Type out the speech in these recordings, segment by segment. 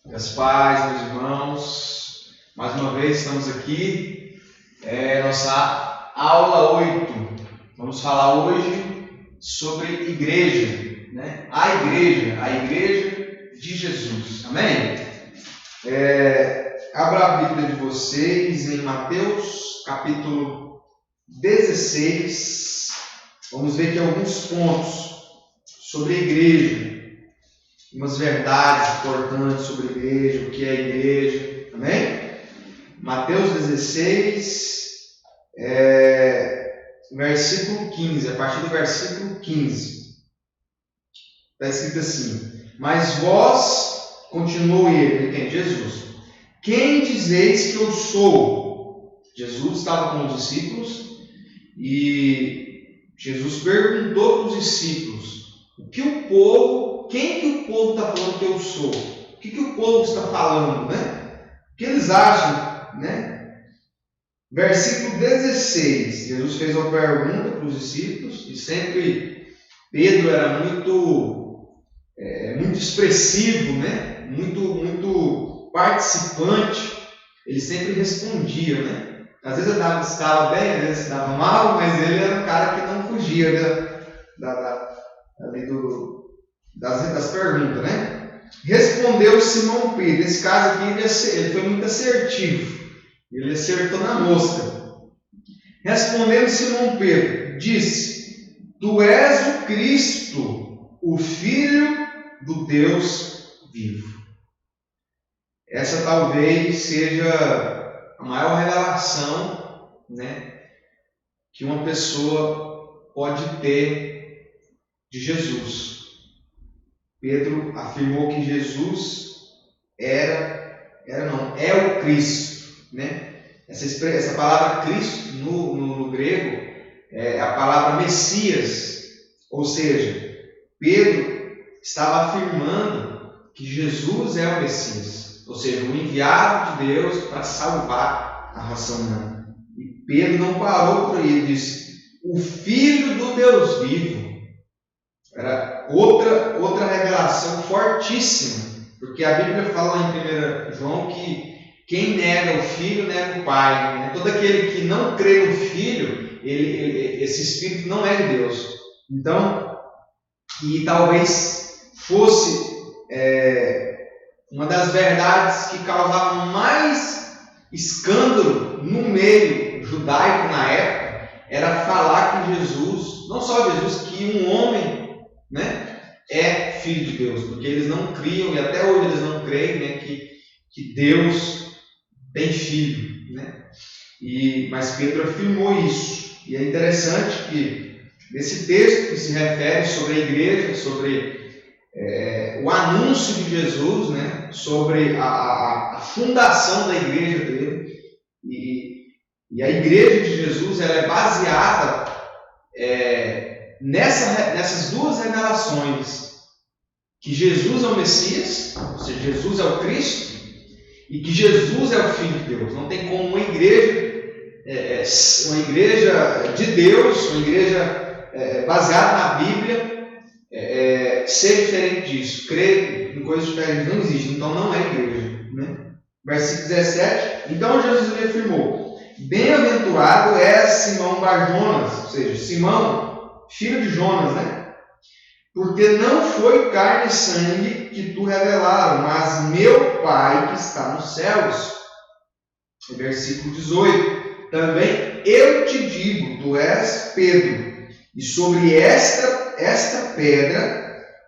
Meus pais, meus irmãos, mais uma vez estamos aqui, nossa aula 8. Vamos falar hoje sobre igreja, né? A igreja de Jesus, amém? Abra a Bíblia de vocês em Mateus capítulo 16, vamos ver aqui alguns pontos sobre a igreja. Umas verdades importantes sobre a igreja, o que é a igreja, amém? Mateus 16, versículo 15, a partir do versículo 15. Está escrito assim: Mas vós, continuou ele, quem? Jesus. Quem dizeis que eu sou? Jesus estava com os discípulos e Jesus perguntou para os discípulos: quem que o povo está falando que eu sou? O que o povo está falando, né? O que eles acham, né? Versículo 16, Jesus fez uma pergunta para os discípulos, e sempre Pedro era muito expressivo, né? Muito participante, ele sempre respondia, né? Às vezes ele estava bem, às vezes estava mal, mas ele era um cara que não fugia das perguntas, né? Respondeu Simão Pedro. Nesse caso aqui ele foi muito assertivo, ele acertou na mosca. Respondendo Simão Pedro, disse: Tu és o Cristo, o Filho do Deus vivo. Essa talvez seja a maior revelação, né, que uma pessoa pode ter de Jesus. Pedro afirmou que Jesus é o Cristo, né? Essa palavra Cristo no grego é a palavra Messias, ou seja, Pedro estava afirmando que Jesus é o Messias, ou seja, o enviado de Deus para salvar a raça humana. E Pedro não parou por aí, ele disse: o Filho do Deus vivo. Era outra revelação fortíssima, porque a Bíblia fala em 1 João que quem nega o Filho nega o Pai, né? Todo aquele que não crê no Filho, esse Espírito não é de Deus. Então, e talvez fosse uma das verdades que causavam mais escândalo no meio judaico na época, era falar que Jesus, não só Jesus, que um homem, né, é filho de Deus, porque eles não criam, e até hoje eles não creem, né, que Deus tem filho, né? Mas Pedro afirmou isso, e é interessante que nesse texto que se refere sobre a igreja, sobre o anúncio de Jesus, né, sobre a fundação da igreja dele, e a igreja de Jesus ela é baseada nessas duas revelações: que Jesus é o Messias, ou seja, Jesus é o Cristo, e que Jesus é o Filho de Deus. Não tem como uma igreja de Deus, uma igreja baseada na Bíblia, ser diferente disso. Crer em coisas diferentes não existe, então não é igreja, né? Versículo 17: Então Jesus lhe afirmou: Bem-aventurado és Simão Bar-Jonas, ou seja, Simão, filho de Jonas, né? Porque não foi carne e sangue que tu revelaram, mas meu Pai que está nos céus. Versículo 18: Também eu te digo, tu és Pedro, e sobre esta pedra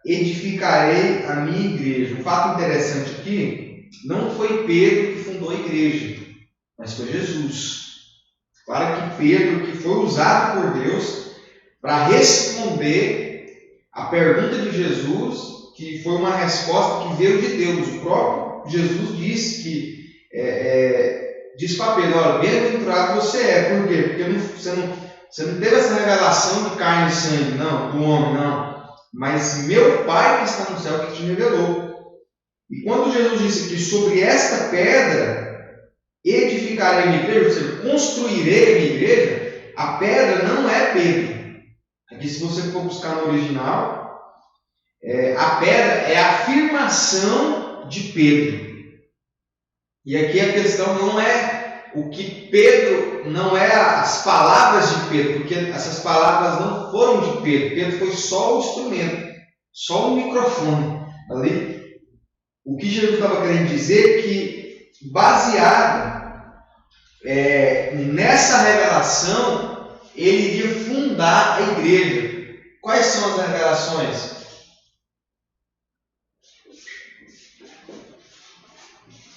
edificarei a minha igreja. Um fato interessante aqui: não foi Pedro que fundou a igreja, mas foi Jesus. Claro que Pedro, que foi usado por Deus para responder a pergunta de Jesus, que foi uma resposta que veio de Deus. O próprio Jesus disse que disse para Pedro: olha, bem-aventurado você é. Por quê? Porque você não teve essa revelação de carne e sangue, não, do homem, não. Mas meu Pai que está no céu que te revelou. E quando Jesus disse que sobre esta pedra edificarei a minha igreja, ou seja, construirei a minha igreja, a pedra não é Pedro. Aqui, se você for buscar no original, a pedra é a afirmação de Pedro. E aqui a questão não é o que Pedro, não é as palavras de Pedro, porque essas palavras não foram de Pedro. Pedro foi só o instrumento, só o microfone. Ali, o que Jesus estava querendo dizer é que, baseado nessa revelação, ele iria fundar a igreja. Quais são as revelações?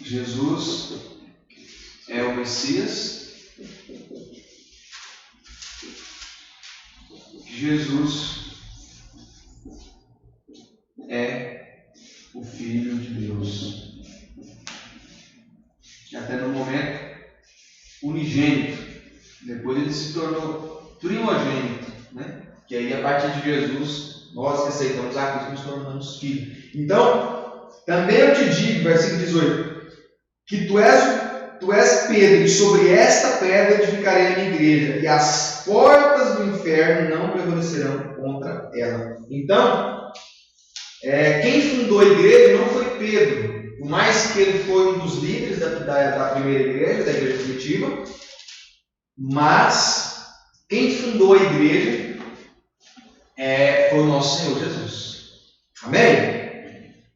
Jesus é o Messias. Jesus é o Filho de Deus. Até no momento unigênito. Depois ele se tornou primogênito, né? Que aí a partir de Jesus nós que aceitamos a Cristo nos tornamos filhos. Então, também eu te digo, versículo 18, que tu és Pedro, e sobre esta pedra edificarei a minha igreja, e as portas do inferno não prevalecerão contra ela. Então, quem fundou a igreja não foi Pedro, por mais que ele foi um dos líderes da primeira igreja, da igreja primitiva, mas quem fundou a igreja foi o nosso Senhor Jesus. Amém?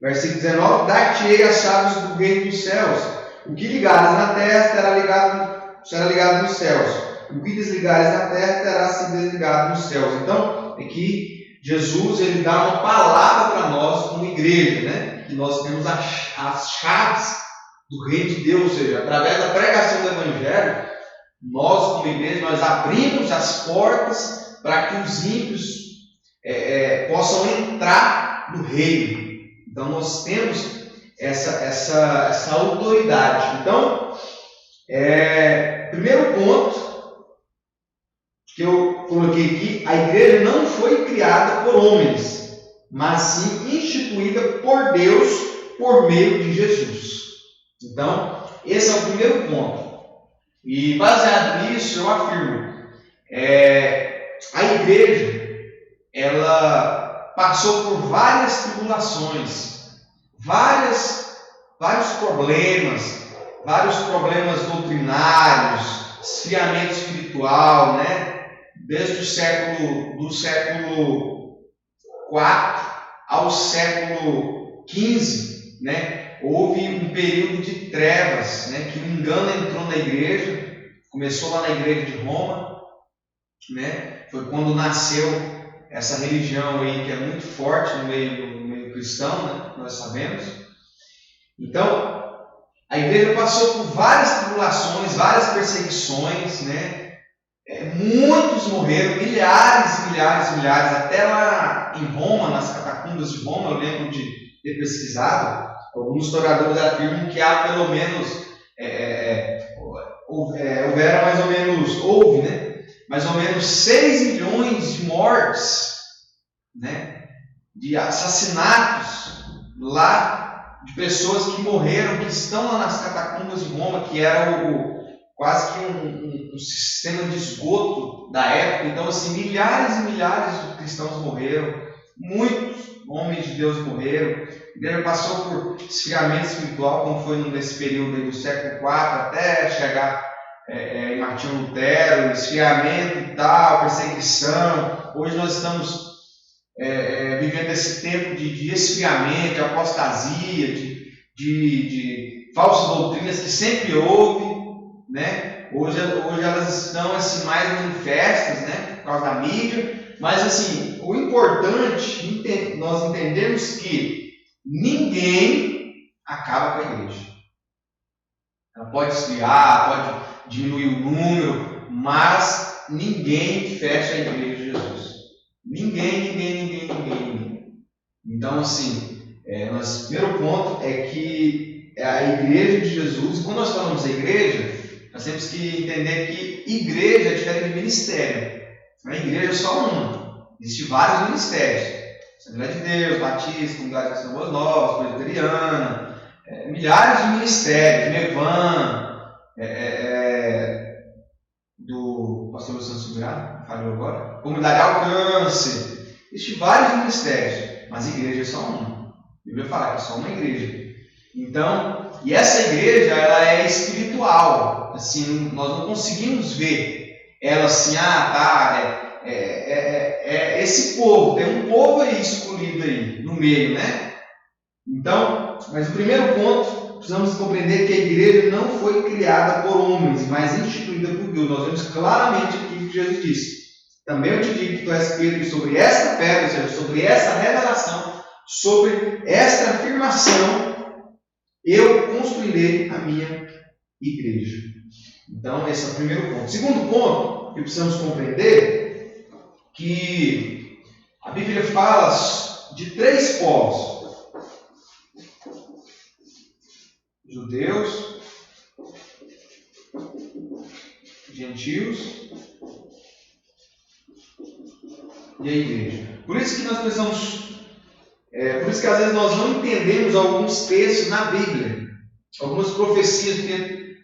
Versículo 19, dar-te-ei as chaves do reino dos céus. O que ligares na terra será ligado nos céus. O que desligares na terra terá sido desligado nos céus. Então, aqui Jesus ele dá uma palavra para nós como igreja, né? Que nós temos as chaves do reino de Deus, ou seja, através da pregação do Evangelho, nós como igreja, nós abrimos as portas para que os ímpios possam entrar no reino. Então nós temos essa autoridade. Então, primeiro ponto que eu coloquei aqui, a igreja não foi criada por homens, mas sim instituída por Deus por meio de Jesus. Então, esse é o primeiro ponto. E baseado nisso, eu afirmo, a igreja, ela passou por várias tribulações, vários problemas doutrinários, esfriamento espiritual, né? Desde o século IV ao século XV, né? Houve um período de trevas, né? Que o engano entrou na igreja, começou lá na igreja de Roma, né? Foi quando nasceu essa religião aí que é muito forte no meio cristão, né? Nós sabemos. Então, a igreja passou por várias tribulações, várias perseguições, né? Muitos morreram, milhares, até lá em Roma, nas catacumbas de Roma, eu lembro de ter pesquisado. Alguns historiadores afirmam que há pelo menos, houveram mais ou menos, mais ou menos 6 milhões de mortes, né? De assassinatos lá, de pessoas que morreram, que estão lá nas catacumbas de Roma, que era quase que um sistema de esgoto da época. Então, assim, milhares e milhares de cristãos morreram, muitos homens de Deus morreram. A igreja passou por esfriamento espiritual, como foi nesse período aí do século IV até chegar em Martinho Lutero, esfriamento e tal, perseguição. Hoje nós estamos vivendo esse tempo de esfriamento, de apostasia, de falsas doutrinas que sempre houve, né? Hoje elas estão assim, mais manifestas, né? Por causa da mídia. Mas assim, o importante, nós entendemos que ninguém acaba com a igreja. Ela pode esfriar, pode diminuir o número, mas ninguém fecha a igreja de Jesus. Ninguém. Então, assim, nosso primeiro ponto é que a igreja de Jesus, e quando nós falamos de igreja, nós temos que entender que igreja é diferente de ministério. A igreja é só uma. Existem vários ministérios. Assembleia de Deus, Batista, Comunidade de Boas Novas, Presbiteriana, milhares de ministérios, Mevan, do pastor Luciano Subirá, falou agora, Comunidade Alcance. Existem vários ministérios, mas a igreja é só uma. A Bíblia fala que é só uma igreja. Então, e essa igreja, ela é espiritual. Assim, nós não conseguimos ver ela assim, esse povo, tem um povo aí escolhido aí, no meio, né? Então, mas o primeiro ponto, precisamos compreender que a igreja não foi criada por homens, mas instituída por Deus. Nós vemos claramente aqui o que Jesus disse. Também eu te digo que tu és Pedro, e sobre esta pedra, ou seja, sobre essa revelação, sobre esta afirmação, eu construirei a minha igreja. Então, esse é o primeiro ponto. Segundo ponto, que precisamos compreender, que a Bíblia fala de 3 povos. Judeus, gentios e a igreja. Por isso que nós precisamos, por isso que às vezes nós não entendemos alguns textos na Bíblia, algumas profecias, porque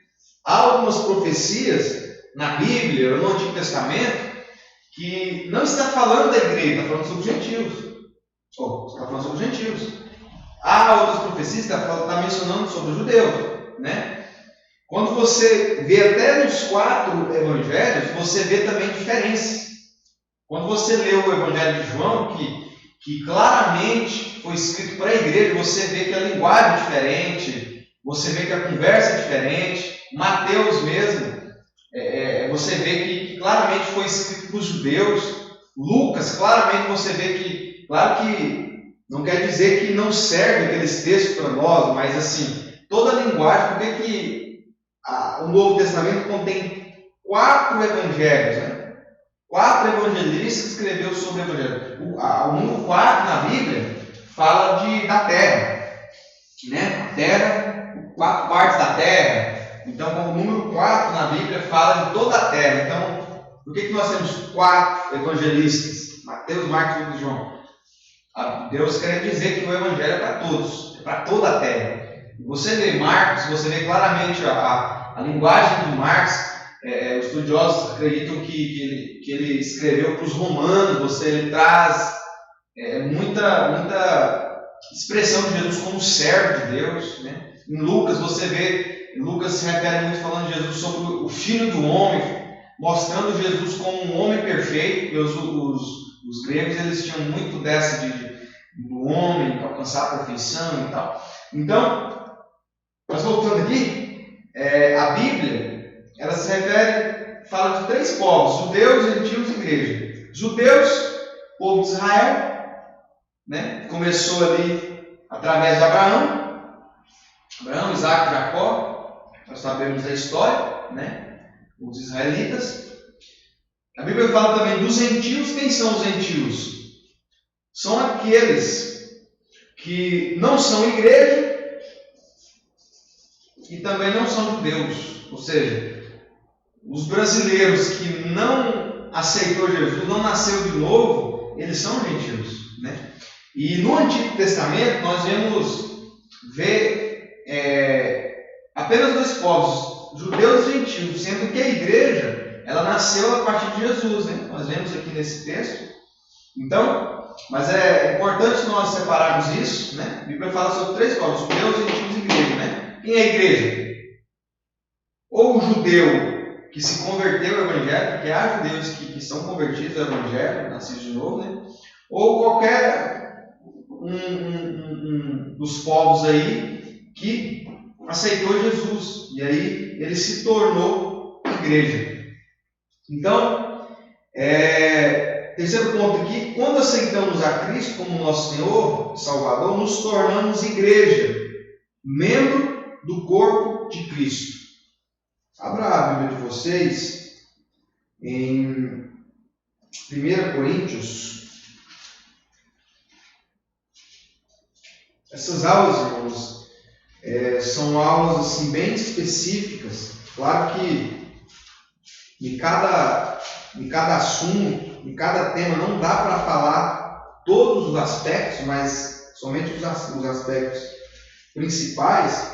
há algumas profecias na Bíblia ou no Antigo Testamento que não está falando da igreja, está falando sobre os gentios. Está falando sobre os gentios. Há outras profecias que está mencionando sobre os judeus, né? Quando você vê até nos 4 evangelhos, você vê também diferenças. Quando você lê o Evangelho de João, que claramente foi escrito para a igreja, você vê que a linguagem é diferente, você vê que a conversa é diferente. Mateus mesmo, você vê que claramente foi escrito para os judeus. Lucas, claramente você vê que, claro que não quer dizer que não serve aqueles textos para nós, mas assim, toda a linguagem, porque que o Novo Testamento contém 4 evangelhos, né? 4 evangelistas escreveu sobre o evangelho. O número 4 na Bíblia fala da terra, né? A terra, 4 partes da terra. Então, o número 4 na Bíblia fala de toda a terra. Então, por que nós temos 4 evangelistas? Mateus, Marcos, Lucas e João. Deus quer dizer que o Evangelho é para todos, é para toda a terra. Você vê Marcos, você vê claramente a linguagem de Marcos. Os estudiosos acreditam que ele escreveu para os romanos. Ele traz muita expressão de Jesus como servo de Deus, né? Em Lucas, você vê, Lucas se refere muito falando de Jesus sobre o Filho do Homem, mostrando Jesus como um homem perfeito, porque os gregos eles tinham muito dessa do homem alcançar a perfeição e tal. Então, mas voltando aqui, a Bíblia, ela se refere, fala de 3 povos, judeus, gentios e igreja. Judeus, povo de Israel, né? Começou ali através de Abraão, Isaac e Jacó, nós sabemos da história, né? Os israelitas. A Bíblia fala também dos gentios. Quem são os gentios? São aqueles que não são igreja e também não são judeus. Ou seja, os brasileiros que não aceitou Jesus, não nasceu de novo, eles são gentios, né? E no Antigo Testamento nós ver apenas 2 povos, judeus e gentios, sendo que a igreja ela nasceu a partir de Jesus, né? Nós vemos aqui nesse texto. Então, mas é importante nós separarmos isso, né? A Bíblia fala sobre 3 povos, judeus, gentios e igreja, né? Quem é a igreja? Ou o judeu que se converteu ao Evangelho, porque há judeus que são convertidos ao Evangelho, nascidos de novo, né? Ou qualquer dos povos aí que aceitou Jesus, e aí ele se tornou igreja. Então, terceiro ponto aqui, quando aceitamos a Cristo como nosso Senhor e Salvador, nos tornamos igreja, membro do corpo de Cristo. Abra a Bíblia de vocês em 1 Coríntios. Essas aulas, irmãos, são aulas assim, bem específicas. Claro que em cada assunto, em cada tema, não dá para falar todos os aspectos, mas somente os aspectos principais.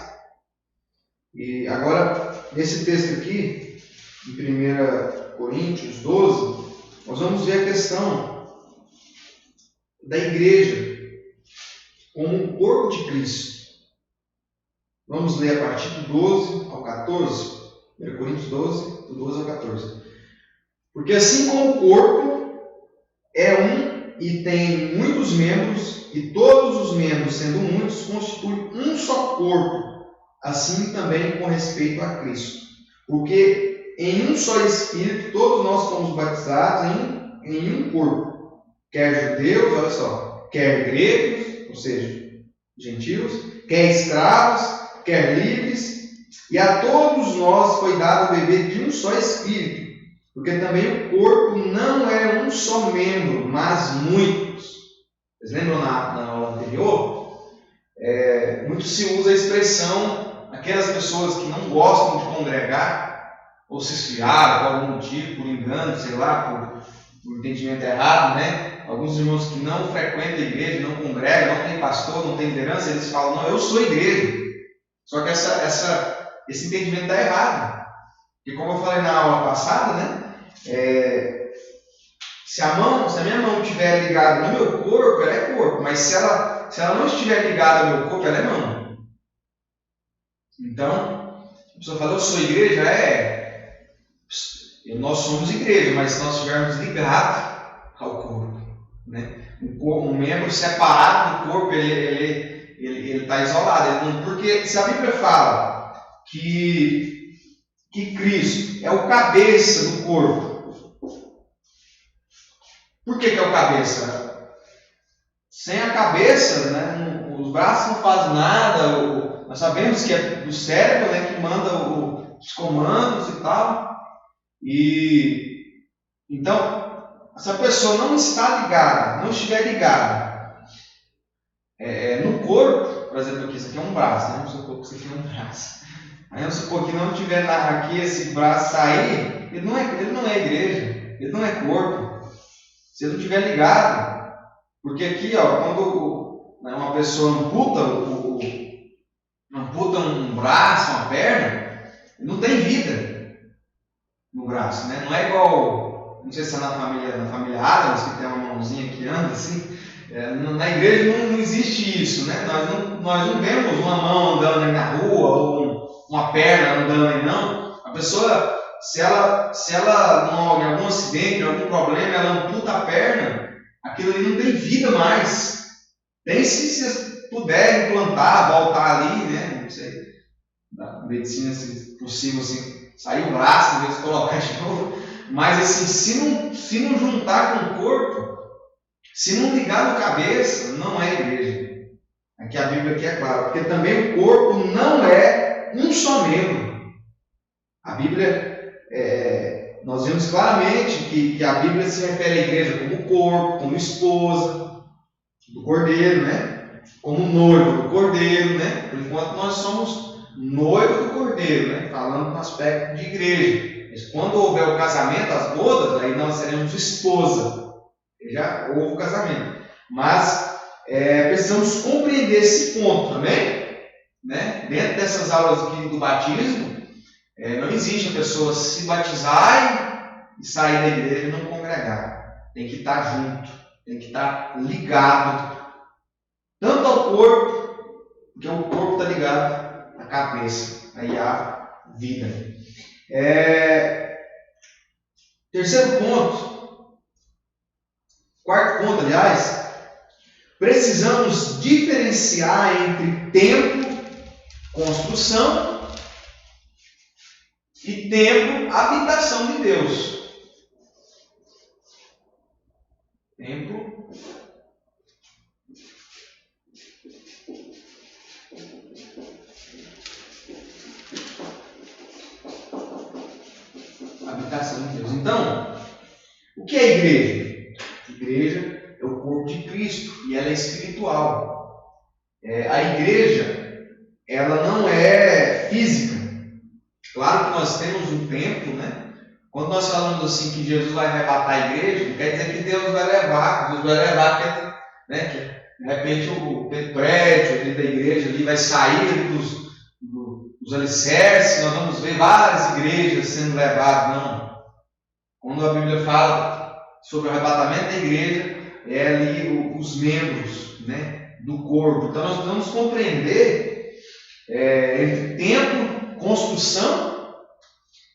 E agora, nesse texto aqui, em 1 Coríntios 12, nós vamos ver a questão da igreja como um corpo de Cristo. Vamos ler a partir do 12 ao 14. 1 Coríntios 12, do 12 ao 14. Porque assim como o corpo é um e tem muitos membros, e todos os membros, sendo muitos, constituem um só corpo, assim também com respeito a Cristo. Porque em um só Espírito todos nós fomos batizados em um corpo, quer judeus, olha só, quer gregos, ou seja, gentios, quer escravos, quer livres, e a todos nós foi dado beber de um só Espírito, porque também o corpo não é um só membro, mas muitos. Vocês lembram na aula anterior? Muito se usa a expressão, aquelas pessoas que não gostam de congregar, ou se esfriaram por algum motivo, por engano, sei lá, por entendimento errado, né? Alguns irmãos que não frequentam a igreja, não congregam, não tem pastor, não tem liderança, eles falam, não, eu sou igreja. Só que esse entendimento está errado. E como eu falei na aula passada, né? Se a minha mão estiver ligada no meu corpo, ela é corpo. Mas se ela não estiver ligada ao meu corpo, ela é mão. Então, a pessoa fala, eu sou igreja? Nós somos igreja, mas se nós estivermos ligados ao corpo, né? Um membro separado do corpo, ele está isolado. Porque se a Bíblia fala que Cristo é o cabeça do corpo, por que é o cabeça? Sem a cabeça, né, os braços não fazem nada. Nós sabemos que é do cérebro, né, que manda os comandos e tal. Então, se a pessoa não está ligada, não estiver ligada no corpo, por exemplo, aqui, isso aqui é um braço, né? Vamos supor que isso aqui é um braço. Aí vamos supor que não tiver aqui esse braço sair, ele não é igreja, ele não é corpo. Se ele não estiver ligado, porque aqui, quando uma pessoa amputa um braço, uma perna, não tem vida no braço, né? Não é igual, não sei se é na família Adams, que tem uma mãozinha que anda assim. Na igreja não existe isso, né? Nós não vemos uma mão andando aí na rua, ou uma perna andando aí, não. A pessoa, se ela em algum acidente, em algum problema, ela amputa a perna, aquilo ali não tem vida mais. Tem se puder implantar, voltar ali, né? Não sei, da medicina, se possível, assim, sair o braço, em vez de colocar de novo. Mas assim, se não juntar com o corpo, se não ligar no cabeça, não é igreja. Aqui a Bíblia aqui é clara, porque também o corpo não é um só membro. A Bíblia, nós vemos claramente que a Bíblia se refere à igreja como corpo, como esposa do cordeiro, né? Como noivo do cordeiro, né? Por enquanto nós somos noivo do cordeiro, né? Falando no aspecto de igreja. Mas quando houver o casamento, as bodas, aí nós seremos esposa. Já houve o casamento. Mas precisamos compreender esse ponto também. Né? Dentro dessas aulas aqui do batismo, não existe a pessoa se batizar e sair da igreja e não congregar. Tem que estar junto, tem que estar ligado. Tanto ao corpo, porque o corpo está ligado à cabeça. Aí há vida. Terceiro ponto. Quarto ponto, aliás, precisamos diferenciar entre tempo, construção, e tempo, habitação de Deus. Tempo, habitação de Deus. Então, o que é igreja? Igreja é o corpo de Cristo e ela é espiritual. A igreja, ela não é física. Claro que nós temos um templo, né? Quando nós falamos assim que Jesus vai arrebatar a igreja, não quer dizer que Deus vai levar, né? Que de repente o prédio ali da igreja ali vai sair dos alicerces, nós vamos ver várias igrejas sendo levadas. Não. Quando a Bíblia fala sobre o arrebatamento da igreja, é ali os membros, né, do corpo. Então nós precisamos compreender entre templo, construção,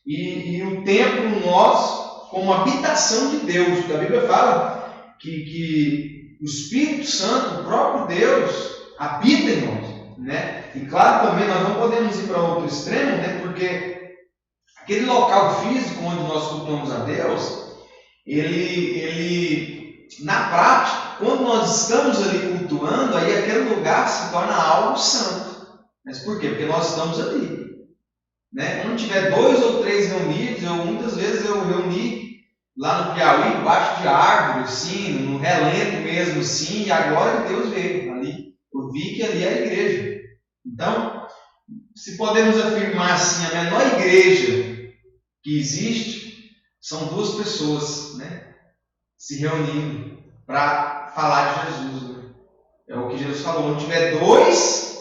e o templo, nós, como habitação de Deus. A Bíblia fala que o Espírito Santo, o próprio Deus, habita em nós, né? E claro, também nós não podemos ir para outro extremo, né? Porque aquele local físico onde nós cultuamos a Deus, ele na prática, quando nós estamos ali cultuando, aí aquele lugar se torna algo santo. Mas por quê? Porque nós estamos ali, né? Quando tiver 2 ou 3 reunidos, muitas vezes eu reuni lá no Piauí, embaixo de árvore, assim, no relento mesmo, assim, e a glória de Deus veio ali. Eu vi que ali é a igreja. Então, se podemos afirmar assim, a menor igreja que existe são 2 pessoas, né, se reunindo para falar de Jesus. Né? É o que Jesus falou, onde tiver 2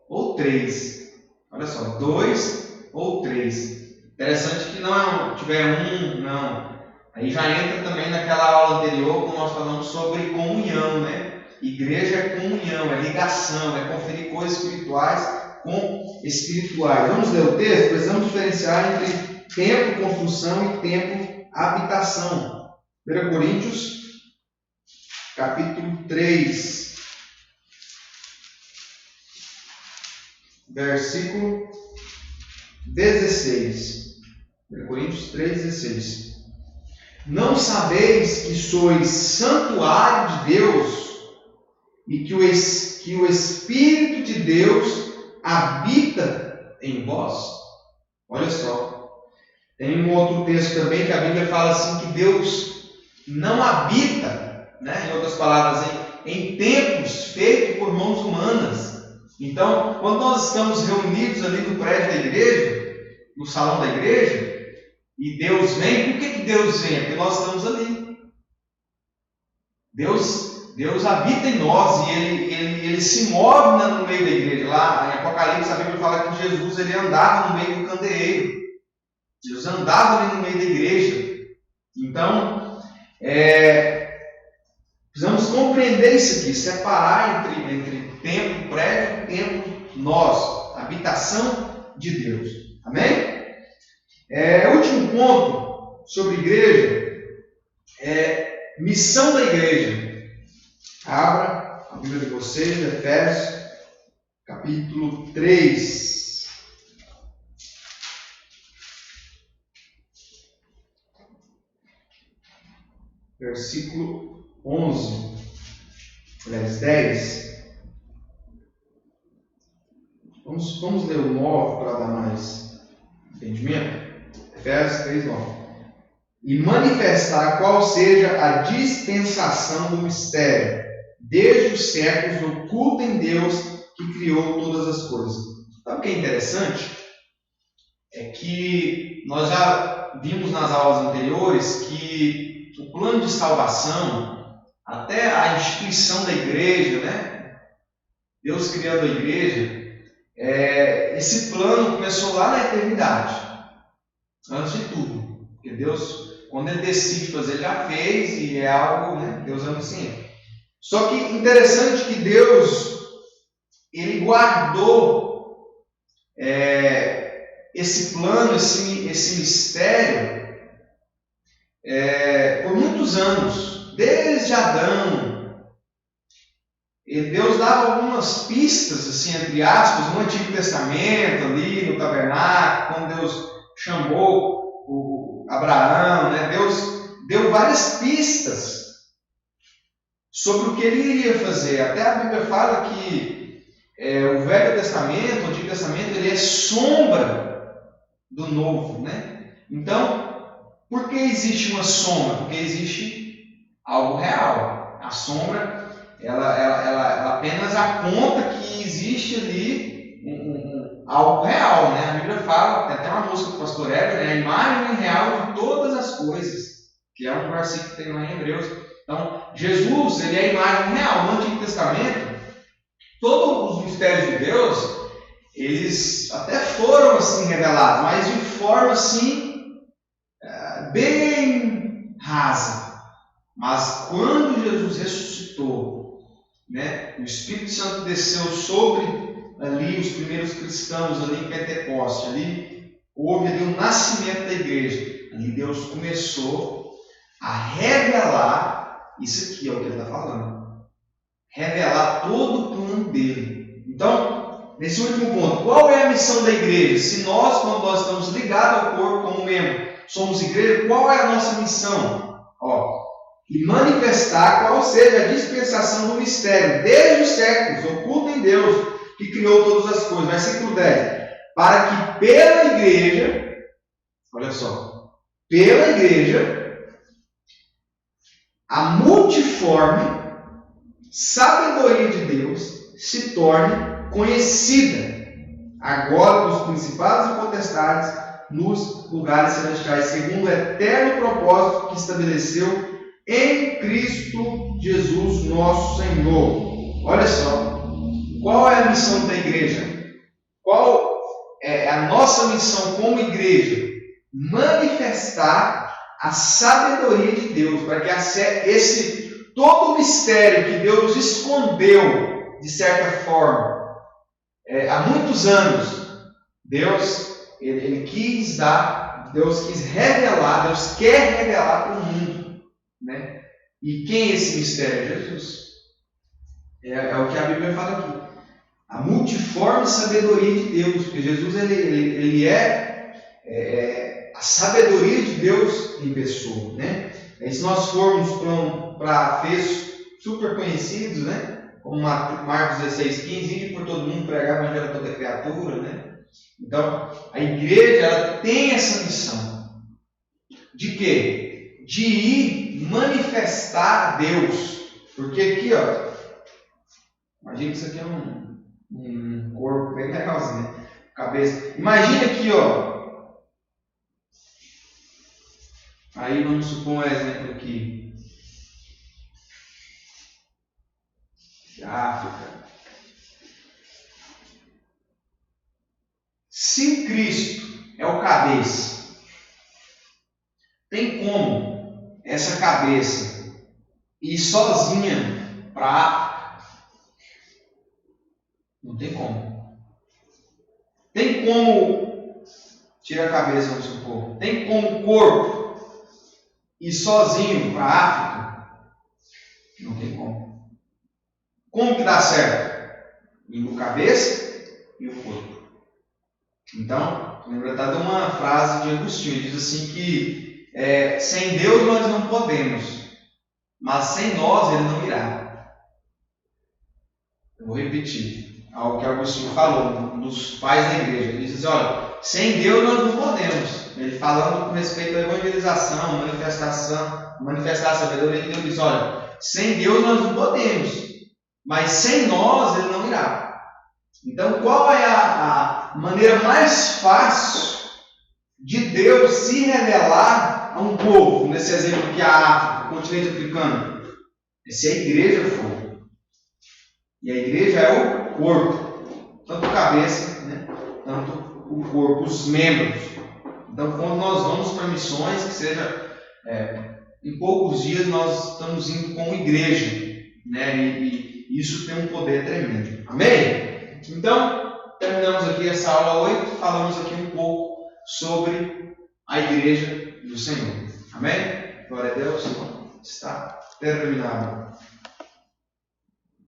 ou 3. Olha só, 2 ou 3. Interessante que não tiver um, não. Aí já entra também naquela aula anterior, quando nós falamos sobre comunhão, né? Igreja é comunhão, é ligação, é conferir coisas espirituais com espirituais. Vamos ler o texto? Precisamos diferenciar entre templo, construção e templo, habitação. 1 Coríntios, capítulo 3, versículo 16. 1 Coríntios 3, 16. Não sabeis que sois santuário de Deus e que o Espírito de Deus habita em vós? Olha só. Tem um outro texto também que a Bíblia fala assim que Deus não habita, né, em outras palavras, em templos feitos por mãos humanas. Então, quando nós estamos reunidos ali no prédio da igreja, no salão da igreja, e Deus vem, por que Deus vem? Porque nós estamos ali. Deus habita em nós e ele se move no meio da igreja. Lá em Apocalipse a Bíblia fala que Jesus ele andava no meio do candeeiro. Jesus andava ali no meio da igreja. Então, precisamos compreender isso aqui, separar entre templo, prédio, templo, nós, habitação de Deus. Amém? Último ponto sobre igreja é missão da igreja. Abra a Bíblia de vocês, Efésios, capítulo 3. Versículo 11. Aliás, 10. Vamos ler o 9 para dar mais entendimento. Efésios 3, 9. E manifestar qual seja a dispensação do mistério, desde os séculos, oculta em Deus que criou todas as coisas. Sabe o que é interessante? É que nós já vimos nas aulas anteriores que o plano de salvação, até a instituição da igreja, né? Deus criando a igreja, esse plano começou lá na eternidade, antes de tudo. Porque Deus, quando Ele decide fazer, Ele já fez e é algo, né? Deus ama assim. Só que interessante que Deus, Ele guardou esse plano, esse mistério, por muitos anos, desde Adão. E Deus dava algumas pistas, assim, entre aspas, no Antigo Testamento, ali no tabernáculo, quando Deus chamou o Abraão, né? Deus deu várias pistas sobre o que ele iria fazer. Até a Bíblia fala que o Velho Testamento, o Antigo Testamento, ele é sombra do Novo, né? Então, por que existe uma sombra? Porque existe algo real. A sombra, ela apenas aponta que existe ali algo real, né? A Bíblia fala, tem até uma música do pastor Éder, né? A imagem real de todas as coisas, que é um versículo que tem lá em Hebreus. Então, Jesus, ele é a imagem real. No Antigo Testamento, todos os mistérios de Deus, eles até foram assim revelados, mas de forma assim, bem rasa. Mas quando Jesus ressuscitou, né, o Espírito Santo desceu sobre ali ali os primeiros cristãos ali em Pentecoste, ali houve ali o nascimento da igreja. Ali Deus começou a revelar isso aqui, é o que ele está falando. Revelar todo o plano dele. Então, nesse último ponto, qual é a missão da igreja? Se nós, quando nós estamos ligados ao corpo como membro, somos igreja, qual é a nossa missão? E manifestar qual seja a dispensação do mistério, desde os séculos, oculto em Deus, que criou todas as coisas. Versículo 10. Para que pela igreja, olha só, pela igreja, a multiforme sabedoria de Deus se torne conhecida agora dos principados e potestades nos lugares celestiais, segundo o eterno propósito que estabeleceu em Cristo Jesus, nosso Senhor. Olha só, qual é a missão da igreja? Qual é a nossa missão como igreja? Manifestar a sabedoria de Deus, para que todo o mistério que Deus escondeu, de certa forma, há muitos anos, Deus ele quis dar, Deus quis revelar, Deus quer revelar para o mundo. Né? E quem é esse mistério? Jesus. É o que a Bíblia fala aqui. A multiforme sabedoria de Deus. Porque Jesus ele é a sabedoria de Deus em pessoa. Né? E se nós formos para Efésios super conhecidos, né? Como Marcos 16:15, ide por todo mundo pregar o evangelho a toda criatura. Né? Então, a igreja ela tem essa missão. De quê? De ir manifestar Deus. Porque aqui, imagina que isso aqui é um corpo bem legalzinho, né? Cabeça. Imagina aqui, aí vamos supor um exemplo aqui. África. Se Cristo é o cabeça, tem como essa cabeça ir sozinha para a África? Não tem como. Tem como, tira a cabeça, vamos supor, tem como o corpo ir sozinho para a África? Não tem como. Como que dá certo? Indo cabeça e o corpo. Então, lembra até de uma frase de Agostinho, ele diz assim que sem Deus nós não podemos, mas sem nós ele não irá. Eu vou repetir algo que Agostinho falou, um dos pais da igreja. Ele diz assim, olha, sem Deus nós não podemos. Ele falando com respeito à evangelização, manifestar a sabedoria de Deus, ele diz, olha, sem Deus nós não podemos, mas sem nós ele não irá. Então, qual é a maneira mais fácil de Deus se revelar a um povo, nesse exemplo que é a África, o continente africano? É se a igreja for. E a igreja é o corpo, tanto a cabeça, né, tanto o corpo, os membros. Então, quando nós vamos para missões, que seja em poucos dias nós estamos indo como igreja, né, e isso tem um poder tremendo. Amém? Então, terminamos aqui essa aula 8, falamos aqui um pouco sobre a igreja do Senhor. Amém? Glória a Deus. Está terminado.